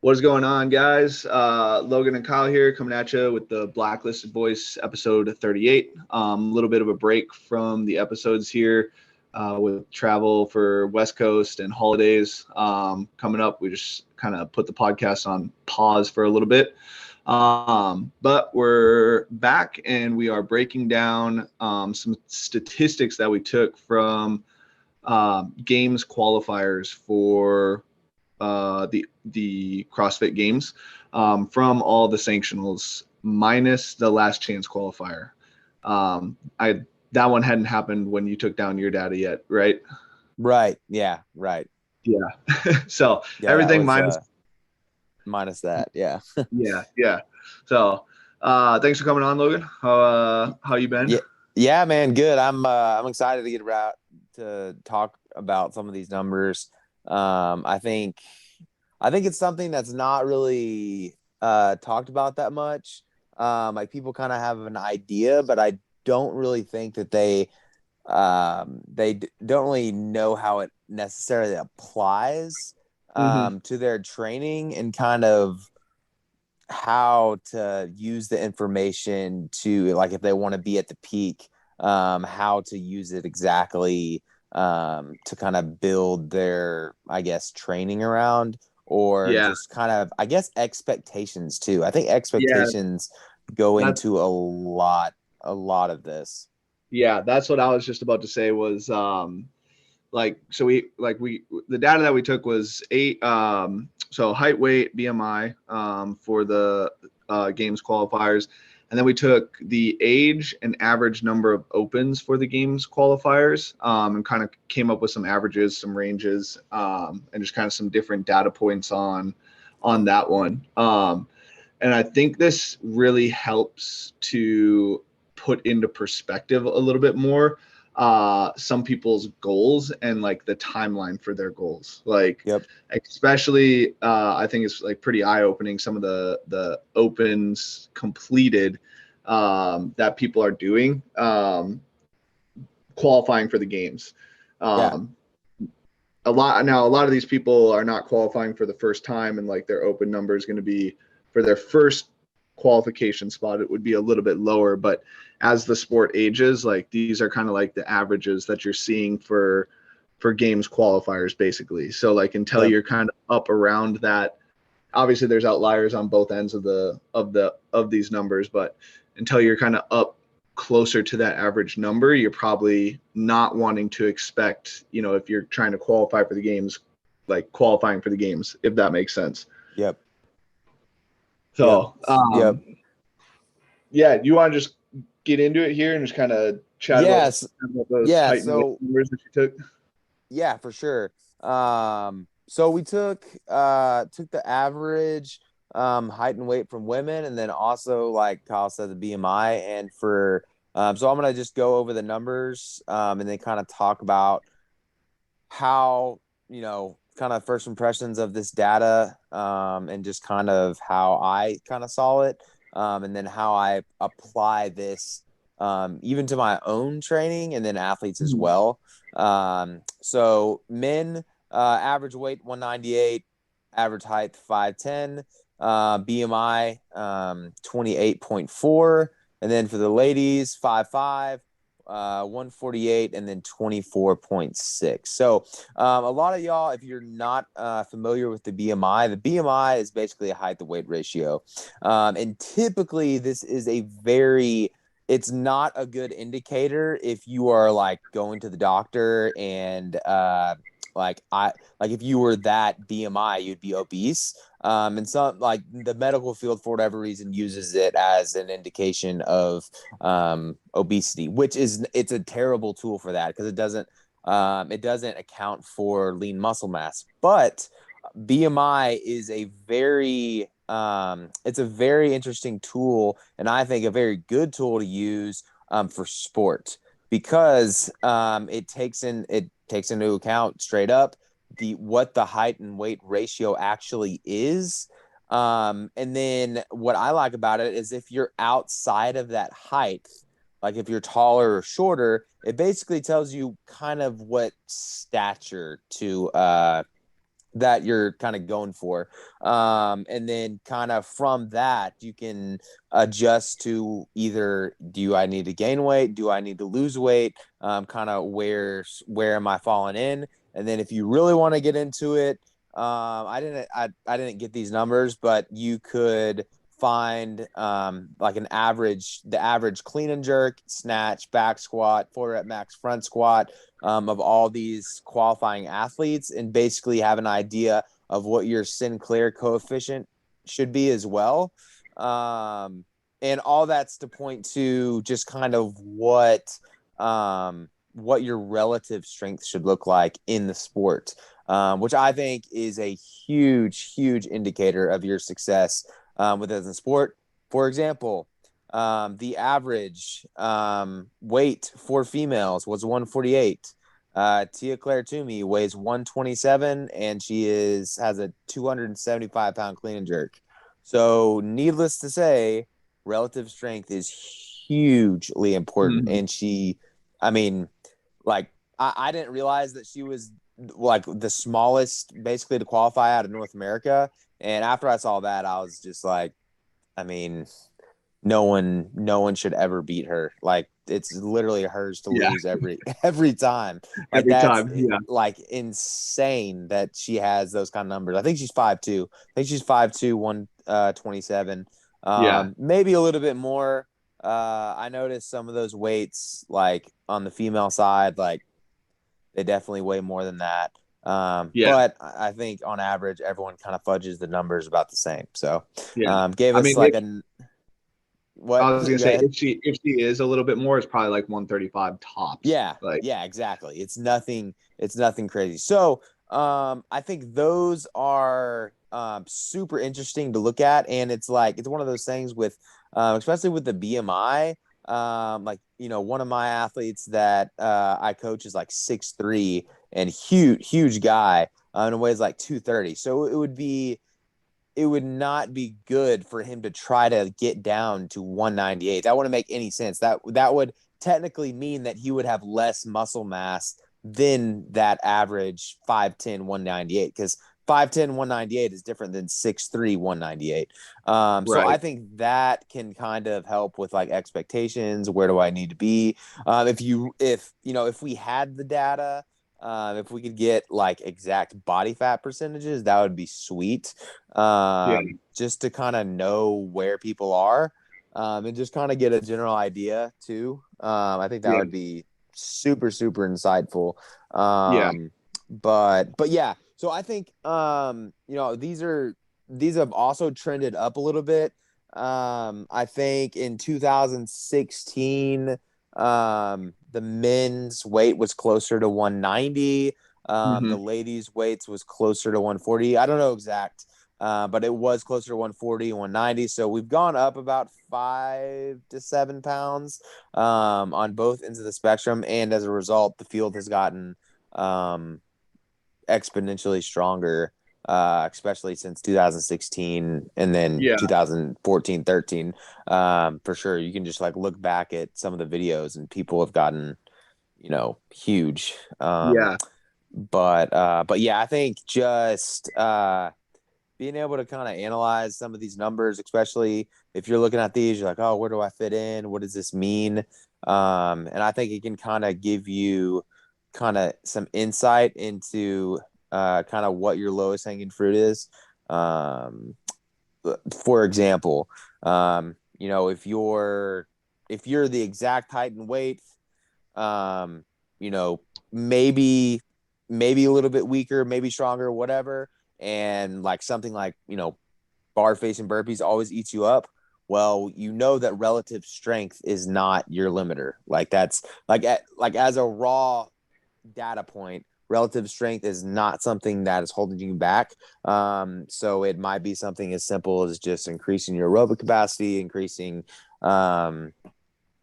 What's going on, guys? Logan and Kyle here coming at you with the Blacklisted Voice episode 38. A little bit of a break from the episodes here with travel for West Coast and holidays coming up. We just kind of put the podcast on pause for a little bit. But we're back and we are breaking down some statistics that we took from games qualifiers for the CrossFit Games from all the sanctionals minus the last chance qualifier. I that one hadn't happened when you took down your data yet, right? Right. Yeah. Right. Yeah. So Yeah. That everything was minus. minus that. Yeah. Yeah. So thanks for coming on, Logan. How you been? Yeah. Yeah, man. Good. I'm excited to get around to talk about some of these numbers. I think it's something that's not really talked about that much. Like people kind of have an idea, but I don't really think that they don't really know how it necessarily applies Mm-hmm. to their training and kind of how to use the information to, like, if they want to be at the peak, how to use it exactly, to kind of build their, I guess, training around, or Yeah. just kind of, I guess, expectations too. I think Yeah. expectations go That's into a lot of this. yeah. That's what I was just about to say was we the data that we took was eight so height, weight, BMI for the games qualifiers, and then we took the age and average number of opens for the games qualifiers, and kind of came up with some averages, some ranges, and just kind of some different data points on that one. And I think this really helps to put into perspective a little bit more some people's goals and like the timeline for their goals. Like Yep. especially I think it's like pretty eye-opening some of the opens completed that people are doing qualifying for the games. Yeah. Um, a lot of these people are not qualifying for the first time, and like their open number is going to be for their first qualification spot, it would be a little bit lower. But as the sport ages, like these are kind of like the averages that you're seeing for games qualifiers basically. So like until Yep. you're kind of up around that, obviously there's outliers on both ends of these numbers, but until you're kind of up closer to that average number, you're probably not wanting to expect, if you're trying to qualify for the games, like qualifying for the games, if that makes sense. Yep. Yep. So, Yep. yeah, you want to just get into it here and just kind of chat Yes. about those Yeah. height and weight So numbers that you took? yeah, for sure. So we took the average height and weight from women, and then also, like Kyle said, the BMI. And for so I'm gonna just go over the numbers, and then kind of talk about how, kind of first impressions of this data, and just kind of how I kind of saw it, and then how I apply this, even to my own training and then athletes as Mhm. well. So men, average weight 198, average height 5'10", BMI 28.4, and then for the ladies 5'5", 148, and then 24.6. So a lot of y'all, if you're not familiar with the BMI is basically a height to weight ratio. And typically this is it's not a good indicator if you are like going to the doctor and like if you were that BMI, you'd be obese. And some, like, the medical field, for whatever reason, uses it as an indication of obesity, it's a terrible tool for that because it doesn't account for lean muscle mass. But BMI is it's a very interesting tool, and I think a very good tool to use for sport, because it takes into account straight up what the height and weight ratio actually is. And then what I like about it is if you're outside of that height, like if you're taller or shorter, it basically tells you kind of what stature to that you're kind of going for. And then kind of from that, you can adjust to either do I need to gain weight? Do I need to lose weight? Kind of where am I falling in? And then if you really want to get into it, I didn't get these numbers, but you could find like the average clean and jerk, snatch, back squat, 4 rep max front squat of all these qualifying athletes, and basically have an idea of what your Sinclair coefficient should be as well. And all that's to point to just kind of what your relative strength should look like in the sport, which I think is a huge, huge indicator of your success within the sport. For example, the average weight for females was 148. Tia Claire Toomey weighs 127, and she has a 275-pound clean and jerk. So, needless to say, relative strength is hugely important. Mhm. And I mean, like I didn't realize that she was like the smallest, basically, to qualify out of North America. And after I saw that, I was just like, I mean, no one should ever beat her. Like, it's literally hers to Yeah, lose every time. Like, every that's time. Yeah, like insane that she has those kind of numbers. I think she's 5'2". I think she's 5'2", 127. yeah, Maybe a little bit more. I noticed some of those weights, like on the female side, like they definitely weigh more than that. yeah, But I think on average, everyone kind of fudges the numbers about the same. So, yeah. gave I us mean, like a what? I was gonna Go say ahead. if she is a little bit more, it's probably like 135 tops. Yeah, Like, yeah, exactly. It's nothing crazy. So, I think those are super interesting to look at, and it's one of those things with, especially with the BMI. Like, one of my athletes that I coach is like 6'3" and huge guy, and weighs like 230. So it would not be good for him to try to get down to 198. That wouldn't make any sense. That would technically mean that he would have less muscle mass than that average 5'10", 198, because 5'10", 198 is different than 6'3", 198. So I right. think that can kind of help with like expectations. Where do I need to be? If we had the data, if we could get like exact body fat percentages, that would be sweet. Yeah, Just to kind of know where people are, and just kind of get a general idea too. I think that yeah, would be super, super insightful. yeah. But yeah, so I think these have also trended up a little bit. I think in 2016, the men's weight was closer to 190. The Hmm. ladies' weights was closer to 140. I don't know exact, but it was closer to 140, 190. So we've gone up about 5 to 7 pounds on both ends of the spectrum. And as a result, the field has gotten um, exponentially stronger, especially since 2016 and then Yeah, 2014, 13. For sure. You can just like look back at some of the videos and people have gotten, huge. yeah, But yeah, I think just being able to kind of analyze some of these numbers, especially if you're looking at these, you're like, oh, where do I fit in? What does this mean? And I think it can kind of give you kind of some insight into kind of what your lowest hanging fruit is. Um, for example, if you're the exact height and weight, um, you know, maybe a little bit weaker, maybe stronger, whatever, and like something like bar facing burpees always eats you up. Well, that relative strength is not your limiter. Like that's like as a raw data point, relative strength is not something that is holding you back. So it might be something as simple as just increasing your aerobic capacity, um,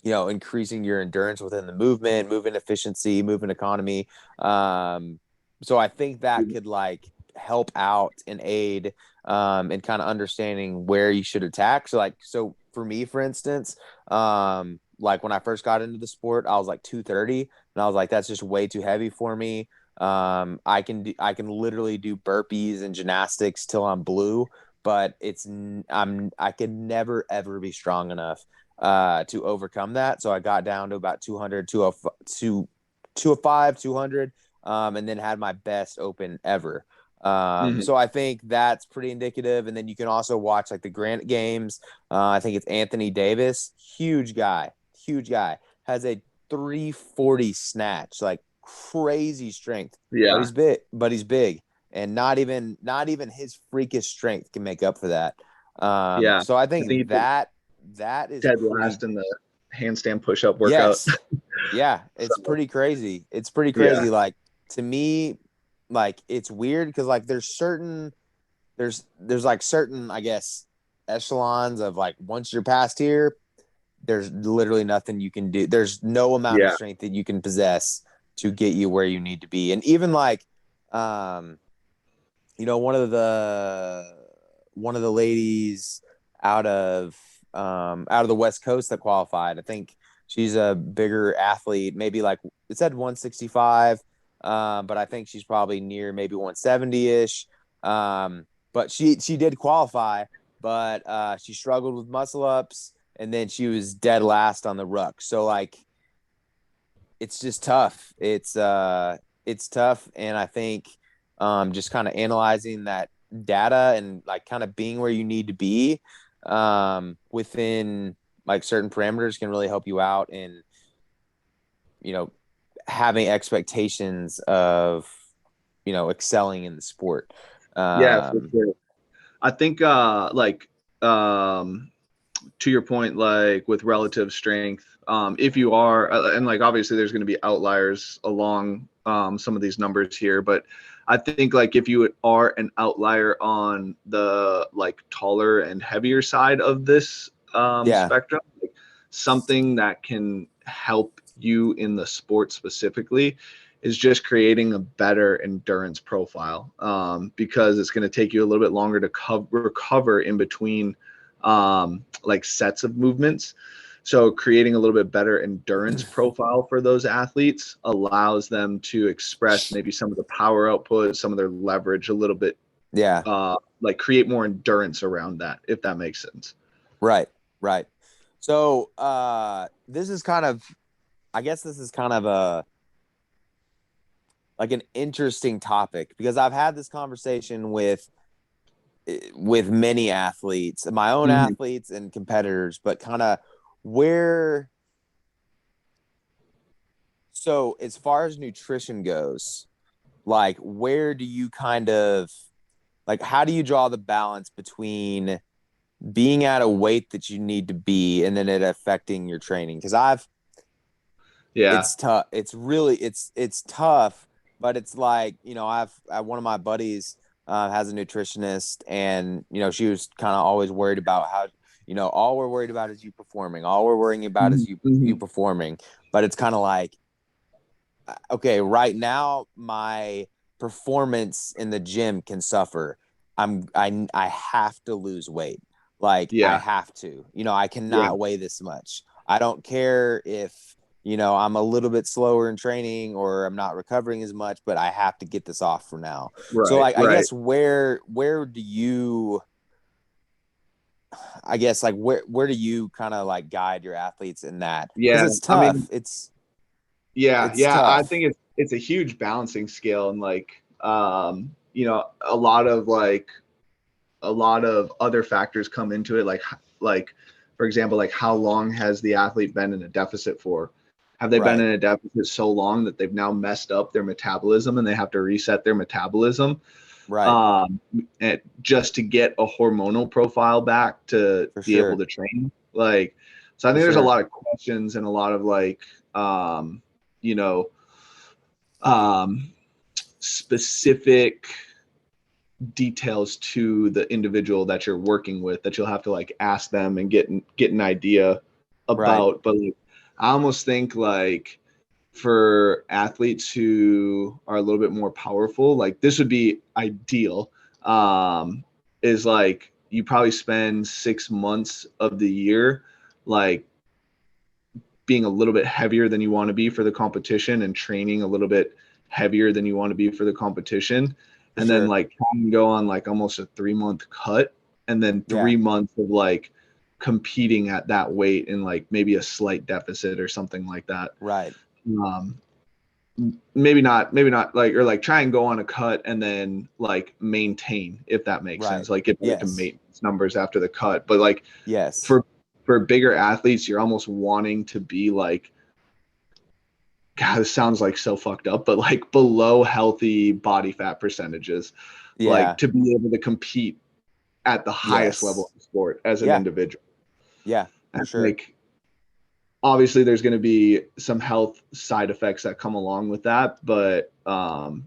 increasing your endurance within the movement efficiency, movement economy. So I think that could like help out and aid in kind of understanding where you should attack. So for me, for instance, like when I first got into the sport, I was like 230, and I was like, that's just way too heavy for me. I can literally do burpees and gymnastics till I'm blue, but I could never ever be strong enough to overcome that. So I got down to about 200, 205, 200, and then had my best open ever. Mhm. So I think that's pretty indicative. And then you can also watch like the Granite Games. I think it's Anthony Davis, huge guy, has a 340 snatch, like crazy strength, but Yeah. he's big, and not even his freakish strength can make up for that. Yeah. So I I think he think did that is dead pretty. last in the handstand push-up workout. Yes, yeah, So, it's pretty crazy. It's pretty yeah. crazy. Like to me, like it's weird because like there's like certain, I guess, echelons of like once you're past here, there's literally nothing you can do. There's no amount of Yeah. strength that you can possess to get you where you need to be. And even like, um, one of the ladies out of out of the West Coast that qualified, I think she's a bigger athlete, maybe like it said 165, but I think she's probably near maybe 170 ish. But she did qualify, but she struggled with muscle ups, and then she was dead last on the ruck. So like it's just tough. It's tough, and I think just kind of analyzing that data and like kind of being where you need to be within like certain parameters can really help you out in you know having expectations of excelling in the sport. Yeah, for Um, sure. I think like to your point, like with relative strength, if you are and like obviously there's going to be outliers along some of these numbers here, but I think like if you are an outlier on the like taller and heavier side of this yeah, spectrum, like something that can help you in the sport specifically is just creating a better endurance profile, because it's going to take you a little bit longer to recover in between like sets of movements. So creating a little bit better endurance profile for those athletes allows them to express maybe some of the power output, some of their leverage a little bit, yeah, like create more endurance around that, if that makes sense. right, right. So this is kind of, I guess this is kind of a like an interesting topic because I've had this conversation with many athletes, my own Mm-hmm. athletes and competitors, but kind of where so as far as nutrition goes, like where do you kind of like how do you draw the balance between being at a weight that you need to be and then it affecting your training? Because Yeah. it's tough. It's really it's tough, but it's like one of my buddies has a nutritionist, and she was kind of always worried about how all we're worried about is you performing. All we're worrying about is you Mm-hmm. performing. But it's kind of like okay, right now my performance in the gym can suffer. I have to lose weight. Like I Yeah. have to. I Yeah. cannot weigh this much. I don't care if I'm a little bit slower in training or I'm not recovering as much, but I have to get this off for now. So Right. like I Right. guess where do you I guess like where do you kind of like guide your athletes in that? Because Yeah. it's I tough. mean, yeah. It's Yeah. I tough. think it's a huge balancing scale, and like a lot of other factors come into it, like for example, like how long has the athlete been in a deficit for? Have they been Right. in a deficit so long that they've now messed up their metabolism and they have to reset their metabolism, Right. just to get a hormonal profile back to For be able sure. to train? Like, so I For think there's a sure. lot of questions and a lot of like you know um specific details to the individual that you're working with that you'll have to like ask them and get an idea Right. about. But like, I almost think like for athletes who are a little bit more powerful, like this would be ideal, is like you probably spend 6 months of the year like being a little bit heavier than you want to be for the competition and training a little bit heavier than you want to be for the competition, and then like try and go on like almost a 3-month cut, and then 3 months of like competing at that weight and like maybe a slight deficit or something like that. Right. Maybe not like, or like try and go on a cut and then like maintain, if that makes sense, like get back to maintenance numbers after the cut. But like for bigger athletes, you're almost wanting to be like, God, this sounds like so fucked up, but like below healthy body fat percentages, like to be able to compete at the highest level of the sport as an individual. Yeah, for sure. Like, obviously there's going to be some health side effects that come along with that, but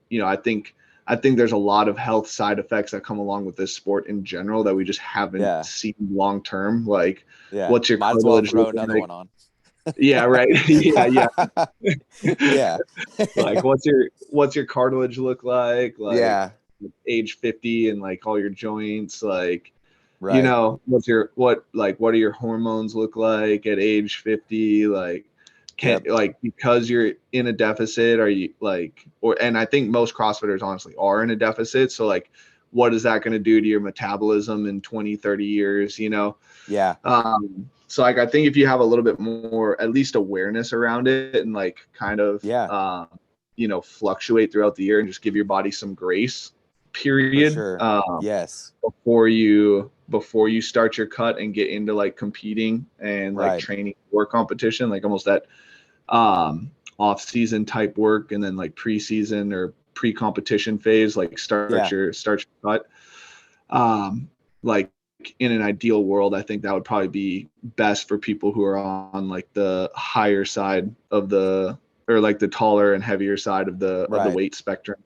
you know, I think there's a lot of health side effects that come along with this sport in general that we just haven't seen long term. Like, what's your might as well throw another one on. Yeah, right. yeah. Yeah. Like, what's your cartilage look like? Like, age 50 and like all your joints, like, you know, what are your hormones look like at age 50? Like, like, because you're in a deficit, are you like, and I think most CrossFitters honestly are in a deficit. So like, what is that going to do to your metabolism in 20, 30 years, you know? Yeah. So like, I think if you have a little bit more, at least awareness around it, and like kind of, you know, fluctuate throughout the year and just give your body some grace, period. For sure. Before you start your cut and get into like competing and like training for competition, like almost that off season type work, and then like preseason or pre-competition phase, like start your cut. Like, in an ideal world, I think that would probably be best for people who are on like the higher side of the, or like the taller and heavier side of the weight spectrum.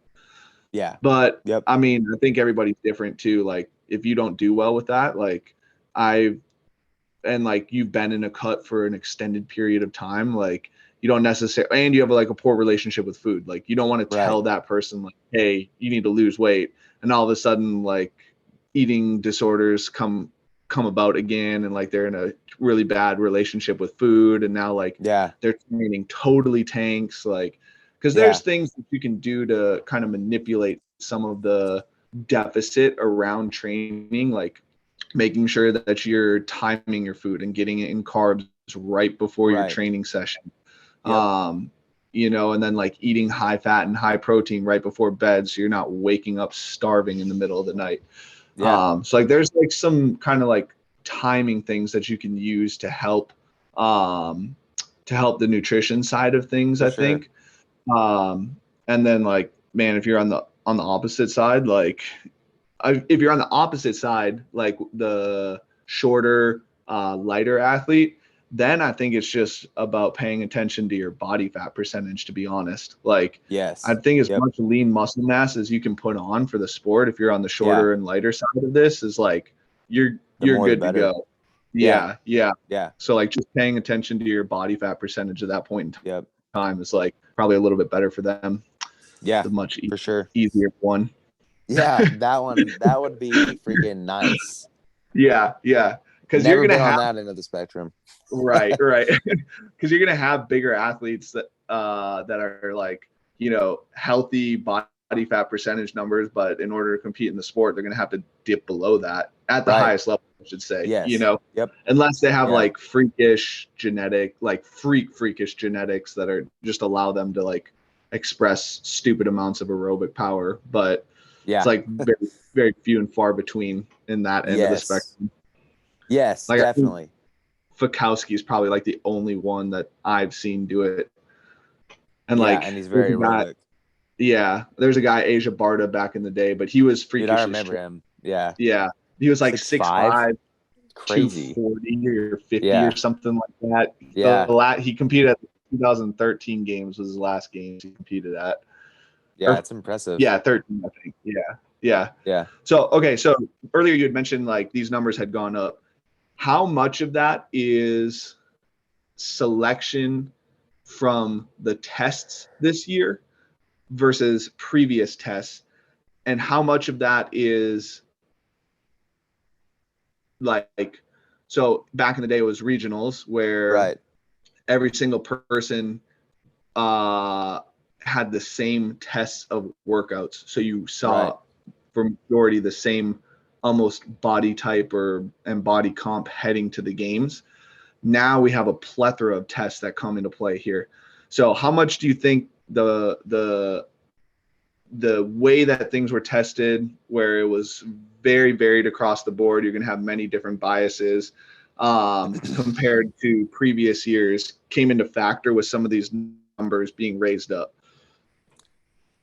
Yeah. But I mean, I think everybody's different too. Like, if you don't do well with that, like like you've been in a cut for an extended period of time, like you don't necessarily, and you have like a poor relationship with food. Like, you don't want to tell that person like, hey, you need to lose weight. And all of a sudden, like, eating disorders come about again, and like they're in a really bad relationship with food, and now like they're training totally tanks, like, because there's things that you can do to kind of manipulate some of the deficit around training, like making sure that you're timing your food and getting it in carbs right before your training session. You know, and then like eating high fat and high protein right before bed, so you're not waking up starving in the middle of the night. So like there's like some kind of like timing things that you can use to help the nutrition side of things, I think. And then like, man, if you're on the opposite side, like if you're on the opposite side, like the shorter, lighter athlete, then I think it's just about paying attention to your body fat percentage, to be honest. Like, I think as much lean muscle mass as you can put on for the sport, if you're on the shorter and lighter side of this, is like, you're good to go. Yeah. So like, just paying attention to your body fat percentage at that point in time is like probably a little bit better for them. The much for sure easier one. That would be freaking nice. Yeah. Because you're gonna have on that end of the spectrum. right. Because you're gonna have bigger athletes that are like, you know, healthy body fat percentage numbers, but in order to compete in the sport, they're gonna have to dip below that at the highest level, I should say. You know, unless they have like freakish genetics that are just allow them to like express stupid amounts of aerobic power, but it's like very, very few and far between in that end of the spectrum. Like, definitely. Fikowski is probably like the only one that I've seen do it. And like, and he's very aerobic. There's a guy, Asia Barta, back in the day, but he was freakish. Dude, I remember him. Yeah. He was like 6'5", crazy, 240 or 50 or something like that. He competed at the 2013 games was his last game he competed at. It's impressive. 13, I think. Yeah. So earlier you had mentioned like these numbers had gone up. How much of that is selection from the tests this year versus previous tests, and how much of that is like, so back in the day it was regionals where every single person had the same tests of workouts. So you saw Right. for majority the same almost body type and body comp heading to the games. Now we have a plethora of tests that come into play here. So how much do you think the way that things were tested, where it was very varied across the board, you're going to have many different biases compared to previous years, came into factor with some of these numbers being raised up?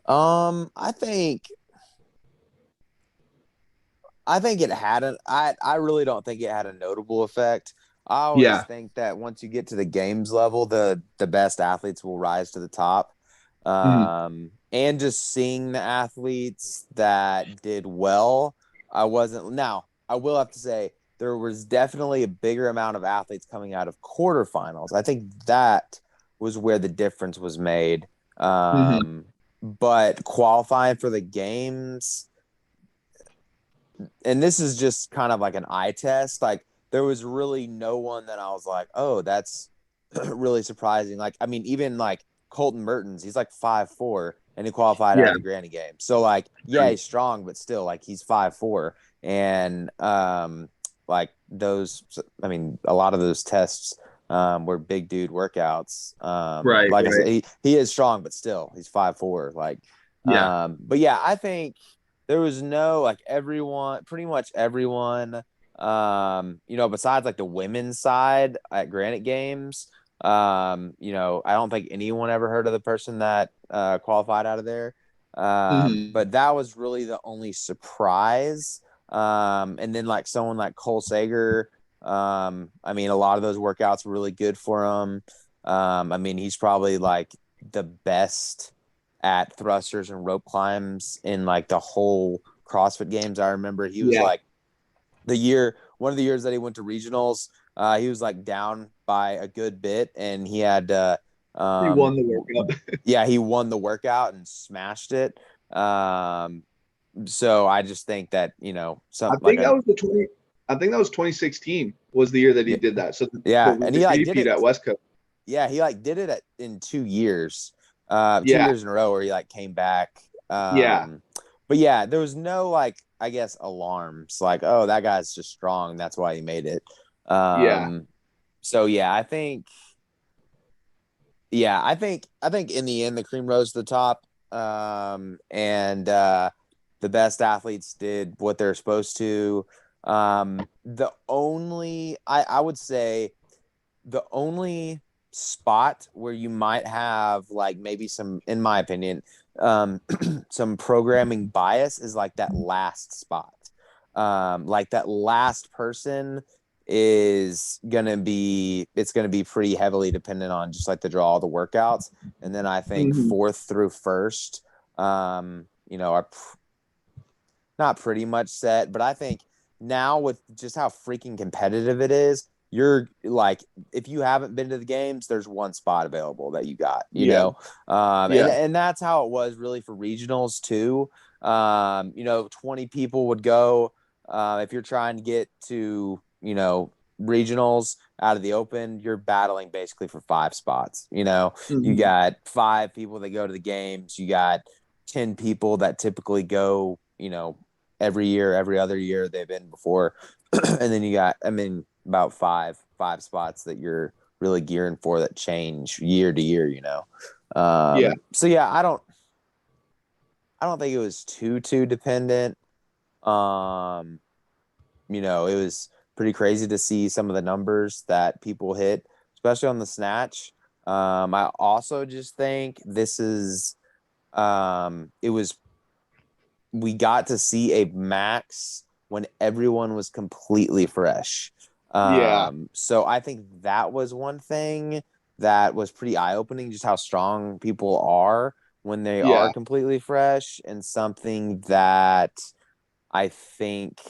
I think it had I really don't think it had a notable effect. I always Yeah. think that once you get to the games level, the best athletes will rise to the top. Mhm. And just seeing the athletes that did well, I wasn't. Now, I will have to say there was definitely a bigger amount of athletes coming out of quarterfinals. I think that was where the difference was made. Mhm. But qualifying for the games, and this is just kind of like an eye test, like there was really no one that I was like, oh, that's really surprising. Like, I mean, even like Colton Mertens, he's like 5'4" and he qualified out Yeah. of the Granny game. So like, yeah, he's strong, but still like he's 5'4". And like those, I mean, a lot of those tests were big dude workouts. Right. Like I Right. said, he is strong, but still he's 5'4". Like, Yeah. but yeah, I think there was no like pretty much everyone, besides like the women's side at Granite Games. I don't think anyone ever heard of the person that qualified out of there. Mhm. But that was really the only surprise. And then like someone like Cole Sager, I mean, a lot of those workouts were really good for him. I mean, he's probably like the best at thrusters and rope climbs in like the whole CrossFit Games. I remember he was Yeah. like one of the years that he went to regionals, he was like down by a good bit, and he had He won the workout. yeah, he won the workout and smashed it. So I just think that I some like think a that was the 20. I think that was 2016 was the year that he yeah, did that. So the yeah, and he like did repeat it. at West Coast. Yeah, he like did it in 2 years, two Yeah. years in a row where he like came back. Yeah. But yeah, there was no like I guess alarms like, oh, that guy's just strong, that's why he made it. Yeah. So yeah, I think in the end the cream rose to the top. And the best athletes did what they're supposed to. I would say the only spot where you might have like maybe some, in my opinion, some programming bias is like that last spot. Like that last person it's gonna be pretty heavily dependent on just like the draw of the workouts. And then I think Mhm. fourth through first, are not pretty much set. But I think now with just how freaking competitive it is, you're like, if you haven't been to the games, there's one spot available that you got, Yeah. and Yeah. that's how it was really for regionals too. 20 people would go. If you're trying to get to, regionals out of the open, you're battling basically for 5 spots. You Mhm. got 5 people that go to the games. You got 10 people that typically go, every year, every other year they've been before. And then you got, I mean, about five spots that you're really gearing for that change year to year. Yeah. So yeah, I don't think it was too dependent. Um, it was pretty crazy to see some of the numbers that people hit, especially on the snatch. I also just think it was we got to see a max when everyone was completely fresh. Yeah. So I think that was one thing that was pretty eye opening, just how strong people are when they are Yeah. completely fresh, and something that I think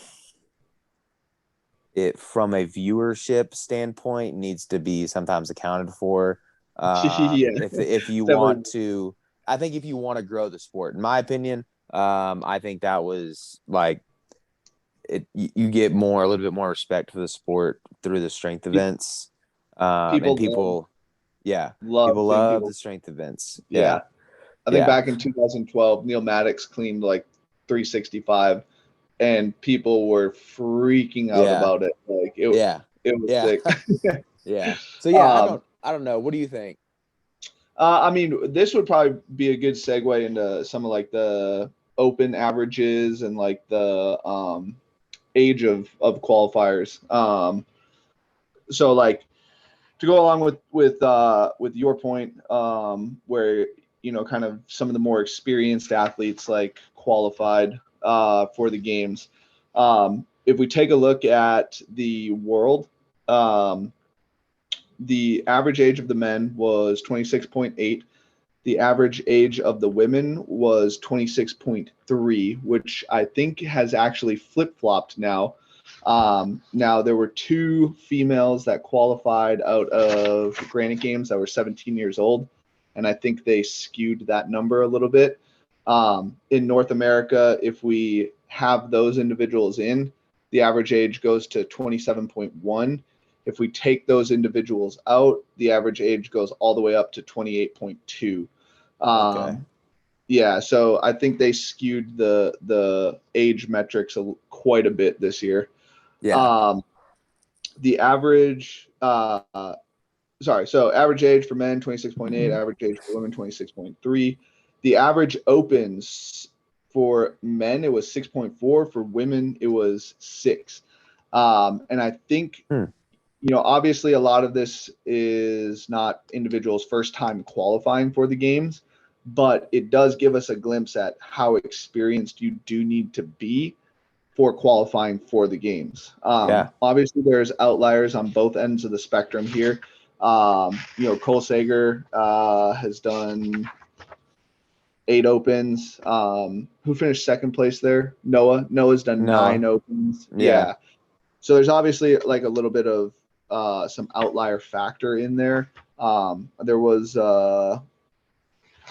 it from a viewership standpoint needs to be sometimes accounted for. Yeah. If you Definitely. want to, I think if you want to grow the sport, in my opinion, I think that was like you get a little bit more respect for the sport through the strength events. And People people, yeah, love people seeing love people. the strength events. Yeah. Yeah. I think back in 2012, Neil Maddox cleaned like 365, and people were freaking out about it. Like it was sick. Yeah. So I don't know. What do you think? I mean, this would probably be a good segue into some of like the open averages and like the age of qualifiers. So like to go along with your point, where kind of some of the more experienced athletes like qualified for the games. If we take a look at the world, the average age of the men was 26.8. The average age of the women was 26.3, which I think has actually flip-flopped now. Now, there were 2 females that qualified out of Granite Games that were 17 years old, and I think they skewed that number a little bit. In North America, if we have those individuals in, the average age goes to 27.1. If we take those individuals out, the average age goes all the way up to 28.2. Okay. Yeah, so I think they skewed the age metrics quite a bit this year. Yeah. The average, so average age for men 26.8, average age for women 26.3. The average opens for men it was 6.4, for women it was 6. And I think obviously a lot of this is not individuals first time qualifying for the games, but it does give us a glimpse at how experienced you do need to be for qualifying for the games. Obviously there's outliers on both ends of the spectrum here. Cole Sager has done 8 opens. Who finished second place there? Noah's done 9 opens. Yeah. So there's obviously like a little bit of some outlier factor in there. There was, the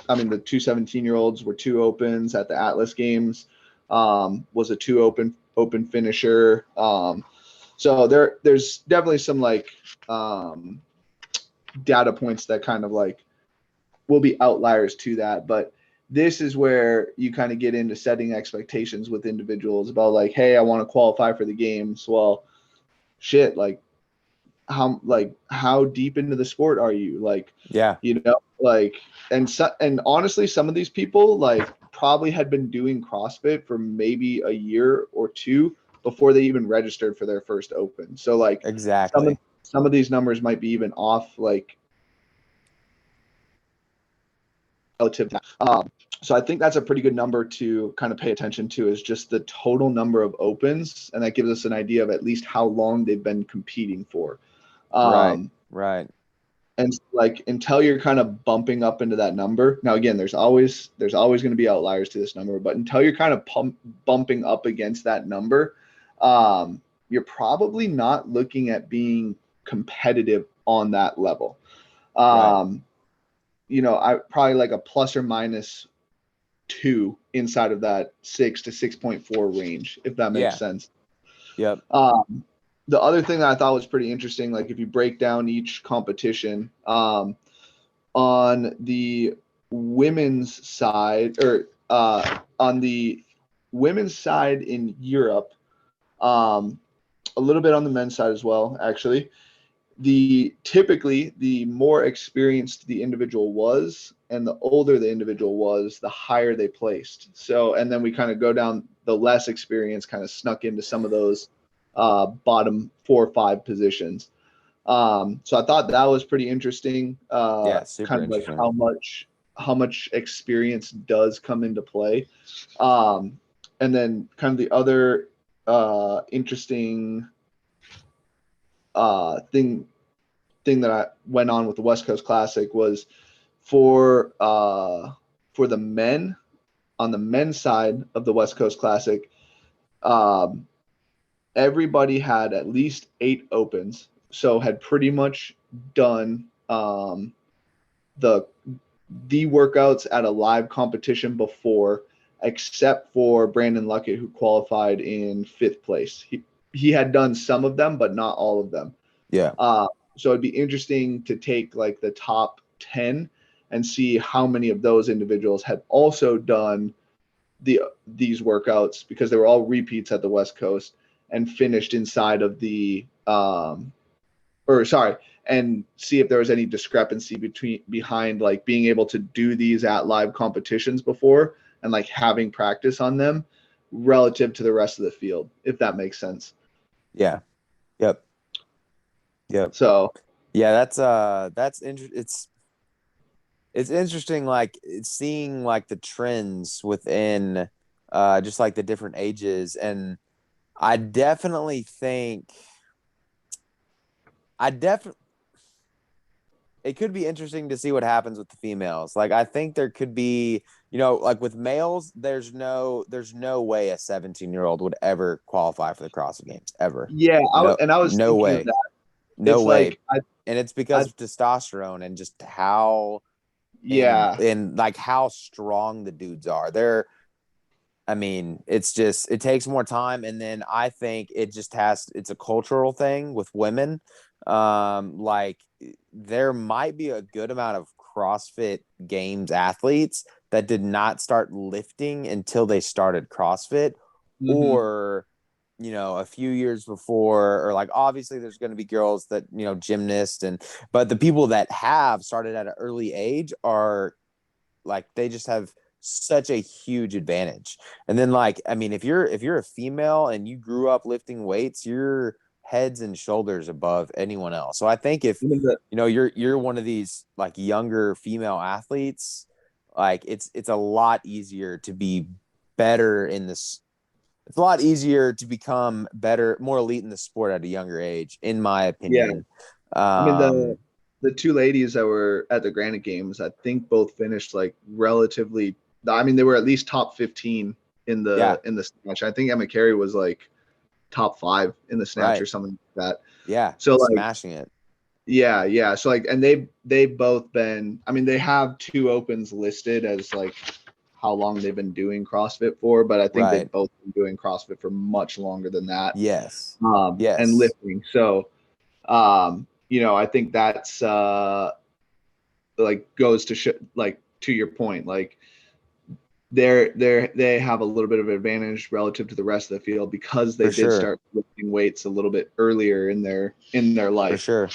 2 17-year-olds were 2 opens at the Atlas Games. Was a 2 open finisher. So there's definitely some like data points that kind of like will be outliers to that, but this is where you kind of get into setting expectations with individuals about like, hey, I want to qualify for the games. Well, shit, like how deep into the sport are you? Like, and honestly, some of these people like probably had been doing CrossFit for maybe a year or 2 before they even registered for their first open. So like exactly some of these numbers might be even off like relative. So I think that's a pretty good number to kind of pay attention to, is just the total number of opens, and that gives us an idea of at least how long they've been competing for. Right. And like until you're kind of bumping up into that number. Now again, there's always going to be outliers to this number, but until you're kind of bumping up against that number, you're probably not looking at being competitive on that level. I probably like a plus or minus 2 inside of that 6 to 6.4 range, if that makes sense. Yep. The other thing that I thought was pretty interesting, like if you break down each competition, on the women's side, or on the women's side in Europe, a little bit on the men's side as well, actually. Typically the more experienced the individual was and the older the individual was, the higher they placed. So, and then we kind of go down, the less experience kind of snuck into some of those bottom 4 or 5 positions. So I thought that was pretty interesting. Super kind of interesting. Like how much experience does come into play. And then kind of the other interesting thing that I went on with the West Coast Classic was for the men, on the men's side of the West Coast Classic, everybody had at least 8 opens, so had pretty much done the workouts at a live competition before, except for Brandon Luckett, who qualified in 5th place. He had done some of them, but not all of them. So it'd be interesting to take like the top 10 and see how many of those individuals had also done these workouts, because they were all repeats at the West Coast, and finished inside of the and see if there was any discrepancy behind like being able to do these at live competitions before and like having practice on them relative to the rest of the field, if that makes sense. Yeah. Yep. So yeah, that's interesting. It's interesting, like seeing like the trends within just like the different ages. And I definitely think it could be interesting to see what happens with the females. Like I think there could be, like with males, there's no way a 17-year-old would ever qualify for the CrossFit Games ever. yeah, I was no thinking way. of that. No it's way. like And it's because of testosterone and just how yeah and like how strong the dudes are. It's just, it takes more time. And then I think it's a cultural thing with women. Like there might be a good amount of CrossFit Games athletes that did not start lifting until they started CrossFit, or a few years before, or like obviously there's going to be girls that gymnasts, but the people that have started at an early age are like, they just have such a huge advantage. And then like, if you're a female and you grew up lifting weights, you're heads and shoulders above anyone else. So I think if you're one of these like younger female athletes, like it's a lot easier to be better in this. It's a lot easier to become better, more elite in the sport at a younger age, in my opinion. The two ladies that were at the Granite Games, I think both finished like relatively. They were at least top 15 in the snatch. I think Emma Carey was like top 5 in the snatch or something like that. Yeah. So like smashing it. Yeah. So like, and they've both been. They have 2 opens listed as like how long they've been doing CrossFit for, but I think they've both been doing CrossFit for much longer than that. Yes. And lifting. So, I think that's like goes to like to your point, like they have a little bit of advantage relative to the rest of the field because they did start lifting weights a little bit earlier in their life. For sure.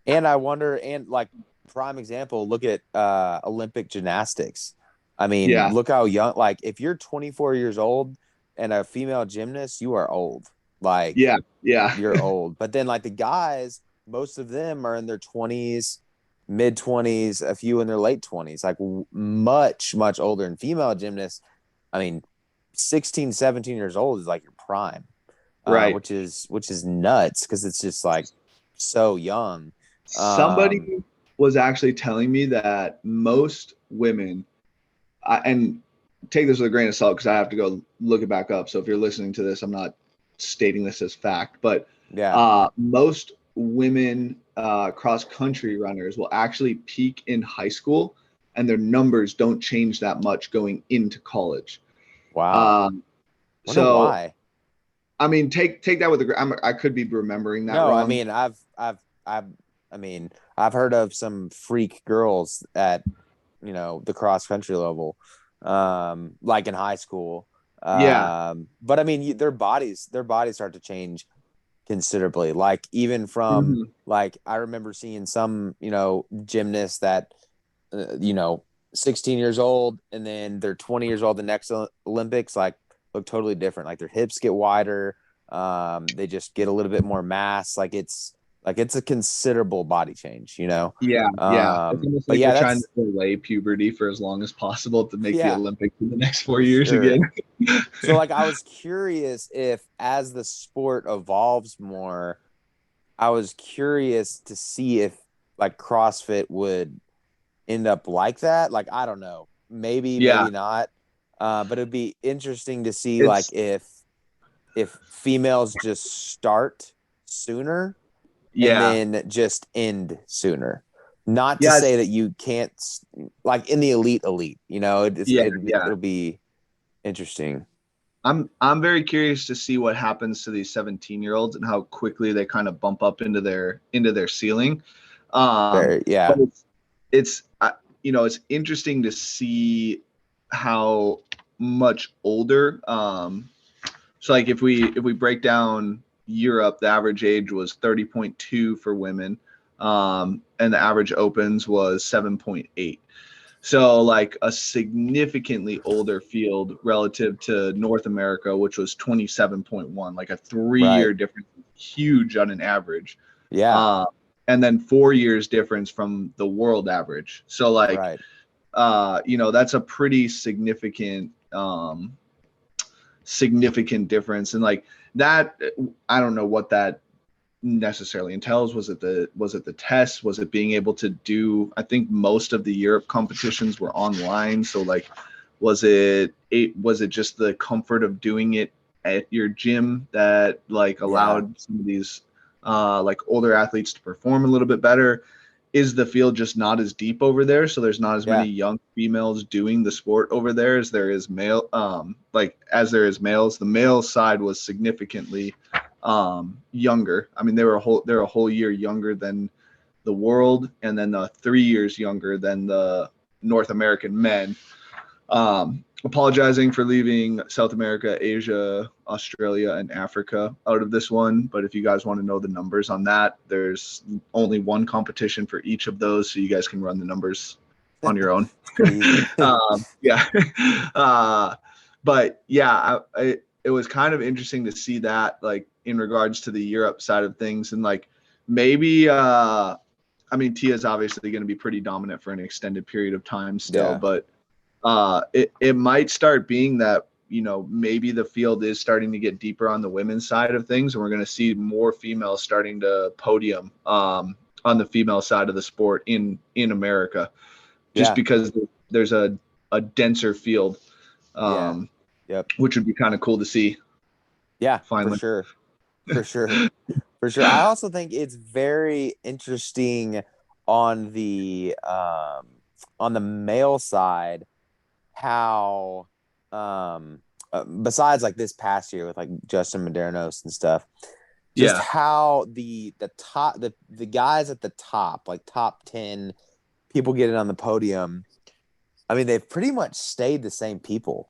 And I wonder, and like prime example, look at Olympic gymnastics. Look how young, like if you're 24 years old and a female gymnast, you are old. Like, you're old. But then like the guys, most of them are in their 20s, mid 20s, a few in their late 20s, like much, much older. And female gymnasts, 16, 17 years old is like your prime, which is nuts, because it's just like so young. Somebody was actually telling me that most women, and take this with a grain of salt because I have to go look it back up. So if you're listening to this, I'm not stating this as fact, but most women cross country runners will actually peak in high school, and their numbers don't change that much going into college. Wow. So why? Take that with I could be remembering that wrong. I've heard of some freak girls at the cross country level, like in high school. But their bodies start to change considerably. Like even from like, I remember seeing some gymnasts that 16 years old, and then they're 20 years old the next Olympics, like look totally different. Like their hips get wider, they just get a little bit more mass. Like it's a considerable body change. It's almost like they're trying to delay puberty for as long as possible to make the Olympics in the next 4 years again. So like, I was curious if, as the sport evolves more, I was curious to see if like CrossFit would end up like that. Like, I don't know, maybe not. But it'd be interesting to see like if females just start sooner and then just end sooner. Not to say that you can't, like in the elite, it'll be interesting. I'm very curious to see what happens to these 17-year-olds and how quickly they kind of bump up into their ceiling. But it's interesting to see how much older. So like if we break down Europe, the average age was 30.2 for women, and the average opens was 7.8. So like a significantly older field relative to North America, which was 27.1, like a 3-year difference, huge on an average. Yeah. And then 4 years difference from the world average. So like, that's a pretty significant difference. And like that, I don't know what that necessarily entails. Was it the test? Was it being able to do, I think most of the Europe competitions were online. So like, was it just the comfort of doing it at your gym that like allowed some of these like older athletes to perform a little bit better? Is the field just not as deep over there, so there's not as many young females doing the sport over there as there is male as there is males? The male side was significantly younger. I mean, they're a whole year younger than the world, and then 3 years younger than the North American men. Apologizing for leaving South America, Asia, Australia, and Africa out of this one. But if you guys want to know the numbers on that, there's only one competition for each of those, so you guys can run the numbers on your own. But yeah, it was kind of interesting to see that, like in regards to the Europe side of things, and like maybe I mean, Tia's obviously going to be pretty dominant for an extended period of time still, but it might start being that, maybe the field is starting to get deeper on the women's side of things, and we're going to see more females starting to podium on the female side of the sport in America, just because there's a denser field, which would be kind of cool to see. Yeah, finally. For sure. I also think it's very interesting on the male side how besides like this past year with like Justin Medeiros and stuff, just how the guys at the top, like top 10 people getting on the podium, I mean, they've pretty much stayed the same people,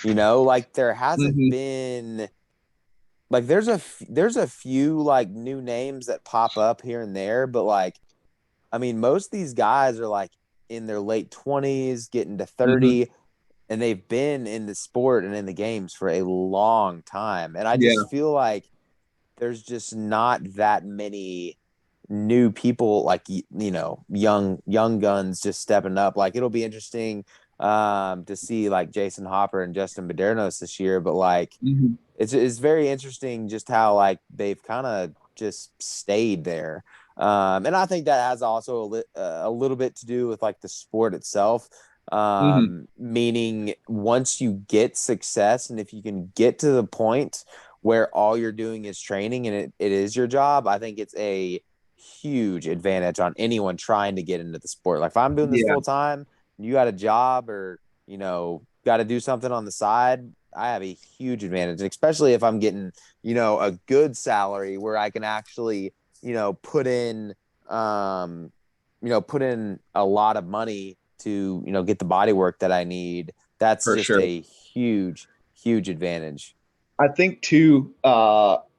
like there hasn't been like there's a few like new names that pop up here and there, but like, I mean, most of these guys are like in their late 20s, getting to 30, and they've been in the sport and in the games for a long time. And I just feel like there's just not that many new people, like, young guns just stepping up. Like, it'll be interesting to see like Jason Hopper and Justin Medeiros this year, but like it's very interesting just how like they've kind of just stayed there. And I think that has also a little bit to do with like the sport itself. Meaning once you get success, and if you can get to the point where all you're doing is training and it is your job, I think it's a huge advantage on anyone trying to get into the sport. Like if I'm doing this full time, you got a job or, got to do something on the side, I have a huge advantage, especially if I'm getting, a good salary where I can actually, put in a lot of money to, get the body work that I need. That's just a huge advantage. I think too,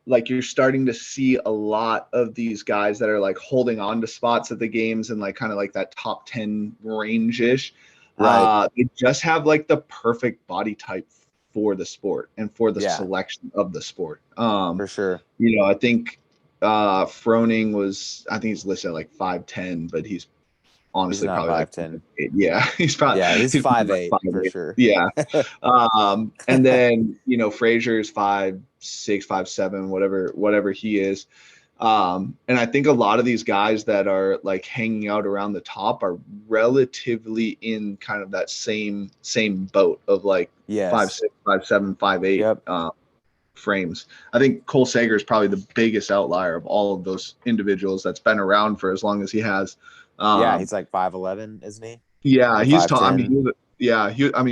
like you're starting to see a lot of these guys that are like holding on to spots at the games and like kind of like that top 10 range-ish. They just have like the perfect body type for the sport and for the selection of the sport. For sure. I think Froning I think he's listed at like 5'10", but he's honestly probably 5'10". Yeah, he's probably he's 5'8" for sure. Yeah. And then Frazier's 5'6", 5'7", whatever he is. And I think a lot of these guys that are like hanging out around the top are relatively in kind of that same boat of like 5'6", 5'7", 5'8" frames. I think Cole Sager is probably the biggest outlier of all of those individuals that's been around for as long as he has. He's like 5'11", isn't he? Yeah, or he's tall. I mean, he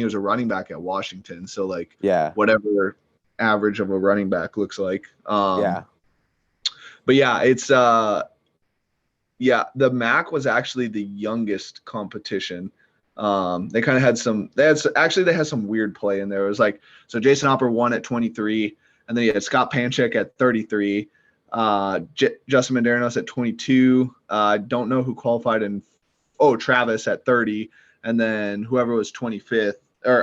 was a running back at Washington, so like whatever average of a running back looks like. But yeah, it's Yeah, the MAC was actually the youngest competition. They kind of had they had some weird play in there. It was like, so Jason Hopper won at 23, and then you had Scott Panchik at 33, Justin Medeiros at 22. I don't know who qualified Travis at 30, and then whoever was 25th or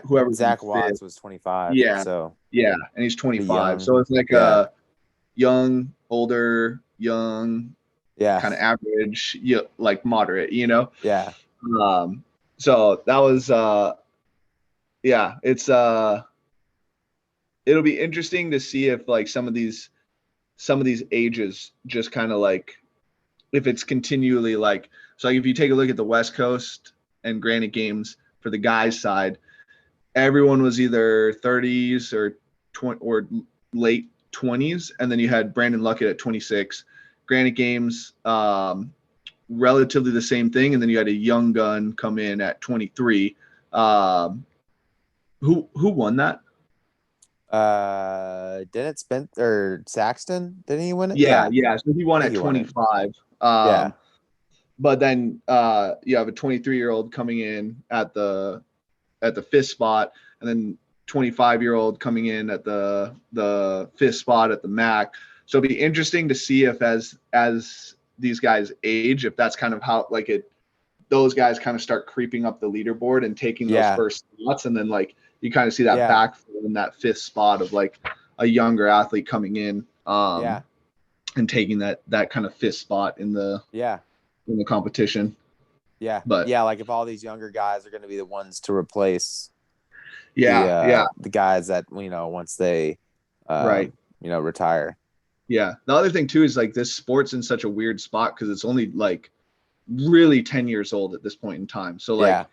whoever was Zach 25th. Watts was 25. Yeah, So yeah, and he's pretty 25. young. So it's like Yeah. young, older, young, Yeah. kind of average, like moderate, Yeah. So that was yeah, it'll be interesting to see if like some of these ages just kind of like if it's continually like, so like if you take a look at the West Coast and Granite Games for the guys side, everyone was either 30s or 20 or late 20s, and then you had Brandon Luckett at 26. Granite Games, relatively the same thing, and then you had a young gun come in at 23. Who won that? Didn't Spencer Saxton? Didn't he win it? Yeah. So he won I at think he won it. 25. Yeah. But then you have a 23-year-old coming in at the fifth spot, and then 25-year-old coming in at the fifth spot at the MAC. So it'll be interesting to see if as these guys age, if that's kind of how like those guys kind of start creeping up the leaderboard and taking those first spots, and then like you kind of see that backfill in that fifth spot of like a younger athlete coming in and taking that kind of fifth spot in the competition. Yeah. But like if all these younger guys are going to be the ones to replace the guys that, once they retire. Yeah. The other thing too is like this sport's in such a weird spot because it's only like really 10 years old at this point in time. So like,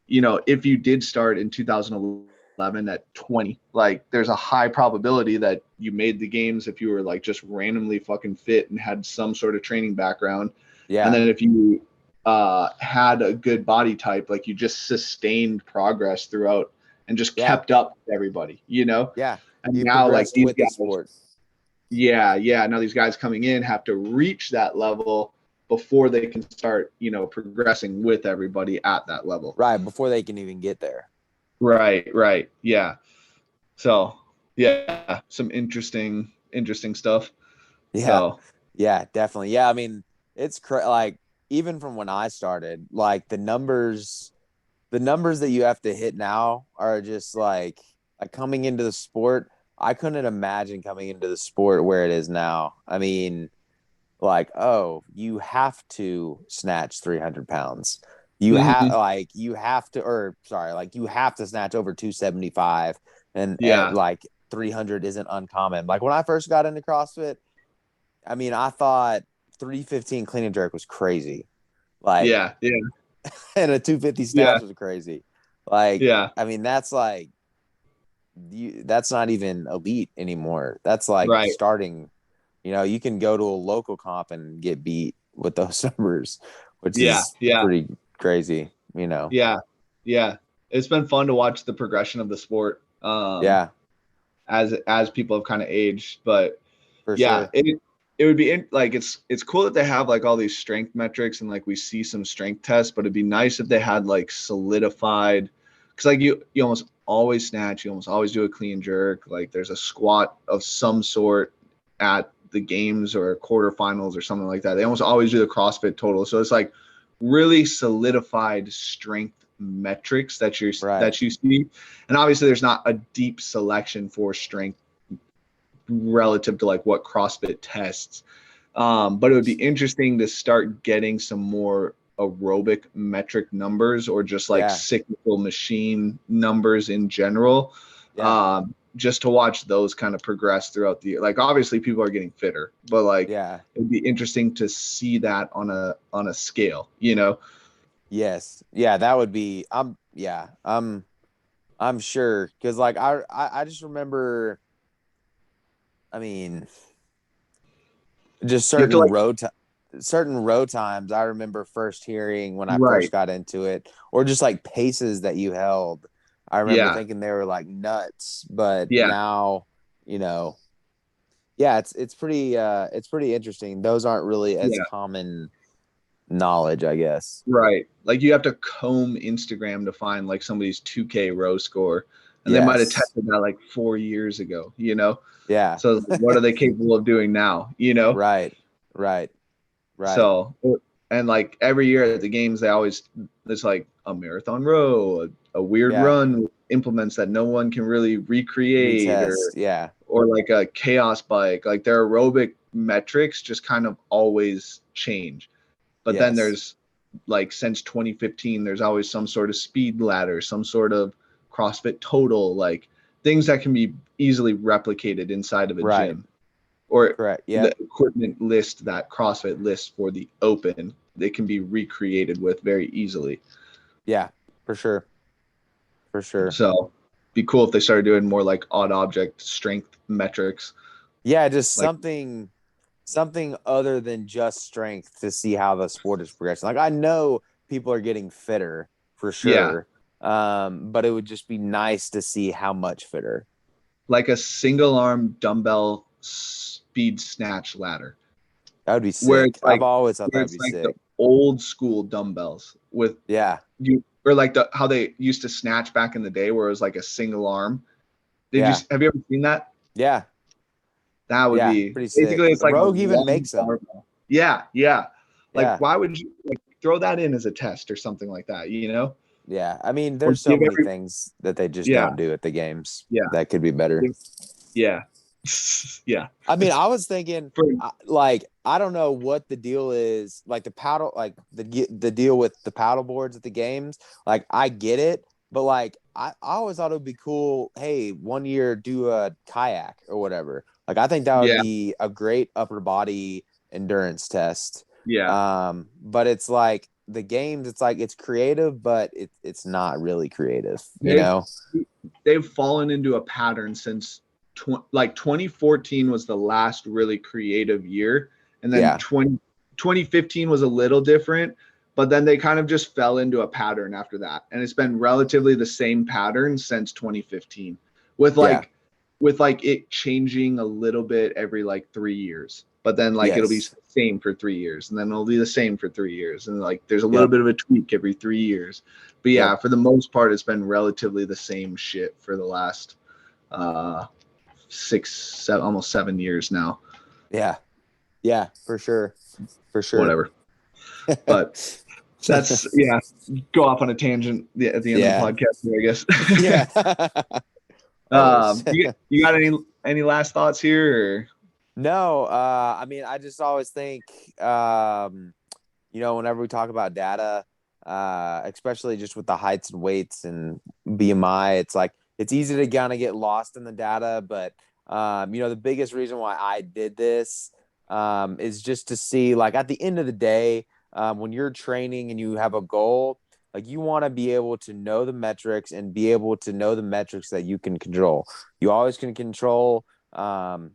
if you did start in 2011 at 20, like there's a high probability that you made the games if you were like just randomly fucking fit and had some sort of training background. Yeah. And then if you had a good body type, like you just sustained progress throughout and just kept up with everybody, Yeah. And you now like these with guys, the sport. Yeah. Now these guys coming in have to reach that level before they can start, progressing with everybody at that level. Right. Before they can even get there. Right. Yeah. So yeah, some interesting stuff. Yeah. So. Yeah, definitely. Yeah. I mean, it's like even from when I started, like the numbers that you have to hit now are just like coming into the sport. I couldn't imagine coming into the sport where it is now. I mean, like, you have to snatch 300 pounds. You have you have to snatch over 275 and like 300 isn't uncommon. Like when I first got into CrossFit, I mean, I thought 315 clean and jerk was crazy. Like, and a 250 snatch was crazy. Like, I mean, that's like, that's not even elite anymore. That's like starting, you can go to a local comp and get beat with those numbers, which is pretty crazy, Yeah. It's been fun to watch the progression of the sport. As people have kind of aged, but for sure. It would be like it's cool that they have like all these strength metrics and like we see some strength tests, but it'd be nice if they had like solidified, because like you almost always snatch, you almost always do a clean jerk, like there's a squat of some sort at the games or quarterfinals or something like that. They almost always do the CrossFit total, so it's like really solidified strength metrics that you see, and obviously there's not a deep selection for strength relative to like what CrossFit tests. But it would be interesting to start getting some more aerobic metric numbers or just like cyclical machine numbers in general. Just to watch those kind of progress throughout the year. Like obviously people are getting fitter, but like it'd be interesting to see that on a scale, Yes. Yeah, that would be I'm sure, because like I just remember, I mean, just certain row times I remember first hearing when I first got into it, or just like paces that you held. I remember thinking they were like nuts, but now, Yeah, it's pretty interesting. Those aren't really as Yeah. common knowledge, I guess. Right. Like you have to comb Instagram to find like somebody's 2K row score. And they might have Yes. tested that like 4 years ago, you know? Yeah. So what are they capable of doing now, you know? Right. Right. Right. So, and like every year at the games, they always, there's like a marathon row, a weird Yeah. run with implements that no one can really recreate, Retest. Yeah. or like a chaos bike. Like their aerobic metrics just kind of always change. But then Yes. there's like since 2015, there's always some sort of speed ladder, some sort of CrossFit total, like things that can be easily replicated inside of a Right. gym, or Correct. the Yep. equipment list that CrossFit lists for the open. They can be recreated with very easily. Yeah. For sure. For sure. So be cool if they started doing more like odd object strength metrics. Yeah, just Like, something other than just strength to see how the sport is progressing. Like I know people are getting fitter for yeah, sure. But it would just be nice to see how much fitter. like a single arm dumbbell speed snatch ladder, That would be where sick. it's I've like always thought where that'd it's be like the sick. old school dumbbells with Yeah. you, or like how they used to snatch back in the day, where it was like a single arm. Yeah. Have you ever seen that? Yeah. That would Yeah. be Pretty sick. basically, it's like a Rogue even long makes them. barbell. Yeah, yeah. Like, Yeah. why would you like throw that in as a test or something like that? You know, Yeah. I mean, or there's so give many every, things that they just yeah, don't do at the games yeah, that could be better. yeah, yeah. I mean, I was thinking, For, like, I don't know what the deal is, like the paddle, like the deal with the paddle boards at the games. Like, I get it, but like, I always thought it would be cool. Hey, one year do a kayak or whatever. Like, I think that would yeah, be a great upper body endurance test. yeah. But it's like the games, it's like it's creative, but it's not really creative, you They've know? they've fallen into a pattern since like 2014 was the last really creative year, and then Yeah, 2015 was a little different, but then they kind of just fell into a pattern after that, and it's been relatively the same pattern since 2015, with yeah, like it changing a little bit every like 3 years, but then like it'll be the yes, same for 3 years, and then it'll be the same for 3 years, and like there's a little yep, bit of a tweak every 3 years. But yeah, yep, for the most part, it's been relatively the same shit for the last uh 6, 7, almost 7 years now. yeah, yeah, for sure. Whatever. But that's, yeah. Go off on a tangent at the end of the Yeah. podcast here, I guess. Yeah. Always. You got any last thoughts here? Or? No, I mean, I just always think, whenever we talk about data, especially just with the heights and weights and BMI, it's like it's easy to kind of get lost in the data. But the biggest reason why I did this is just to see, like, at the end of the day, when you're training and you have a goal, like you want to be able to know the metrics and be able to know the metrics that you can control. You always can control, how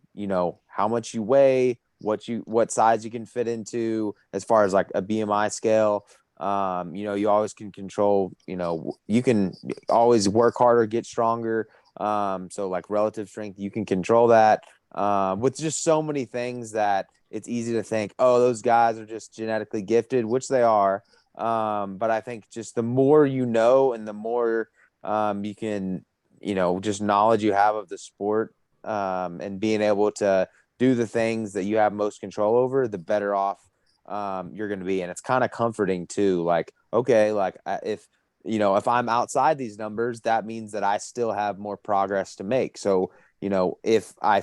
much you weigh, what size you can fit into as far as like a BMI scale. You always can control, you can always work harder, get stronger. So like relative strength, you can control that. With just so many things that it's easy to think, oh, those guys are just genetically gifted, which they are. But I think just the more you know and the more you can, just knowledge you have of the sport, and being able to do the things that you have most control over, the better off you're going to be. And it's kind of comforting too. Like, okay, like if I'm outside these numbers, that means that I still have more progress to make. So, if I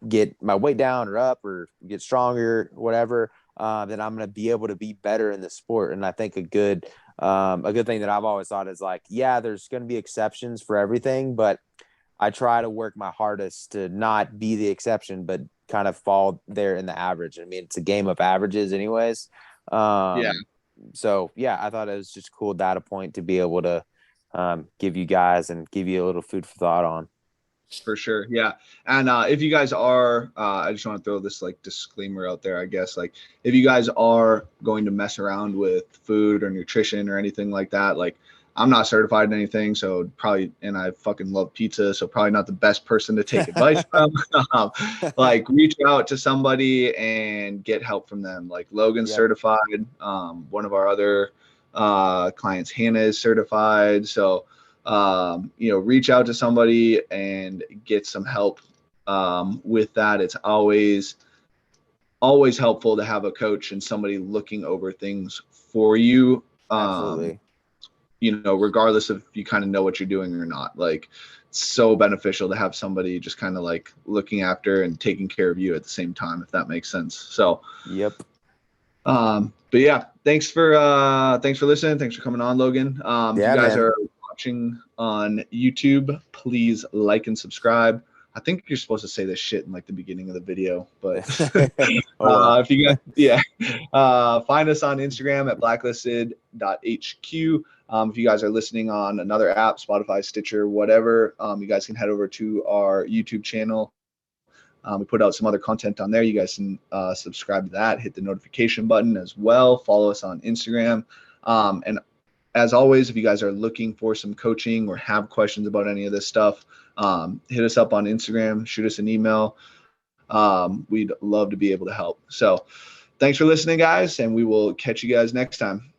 get my weight down or up or get stronger, whatever, then I'm going to be able to be better in the sport. And I think a good thing that I've always thought is like, yeah, there's going to be exceptions for everything, but I try to work my hardest to not be the exception, but kind of fall there in the average. I mean, it's a game of averages anyways. Yeah, So yeah, I thought it was just a cool data point to be able to give you guys and give you a little food for thought on. for sure. Yeah. And if you guys are, I just want to throw this like disclaimer out there, I guess. Like, if you guys are going to mess around with food or nutrition or anything like that, like, I'm not certified in anything, so probably, and I fucking love pizza, so probably not the best person to take advice from. Like, reach out to somebody and get help from them. Like, Logan's certified. One of our other clients, Hannah, is certified. So, reach out to somebody and get some help with that. It's always helpful to have a coach and somebody looking over things for you. Absolutely. Regardless of if you kind of know what you're doing or not. Like, it's so beneficial to have somebody just kind of like looking after and taking care of you at the same time, if that makes sense. So, but yeah, thanks for listening. Thanks for coming on, Logan. If you guys are watching on YouTube, please like and subscribe. I think you're supposed to say this shit in like the beginning of the video, but if you guys, find us on Instagram at blacklisted.hq. If you guys are listening on another app, Spotify, Stitcher, whatever, you guys can head over to our YouTube channel. We put out some other content on there. You guys can subscribe to that, hit the notification button as well. Follow us on Instagram. And as always, if you guys are looking for some coaching or have questions about any of this stuff, hit us up on Instagram, shoot us an email. We'd love to be able to help. So thanks for listening, guys, and we will catch you guys next time.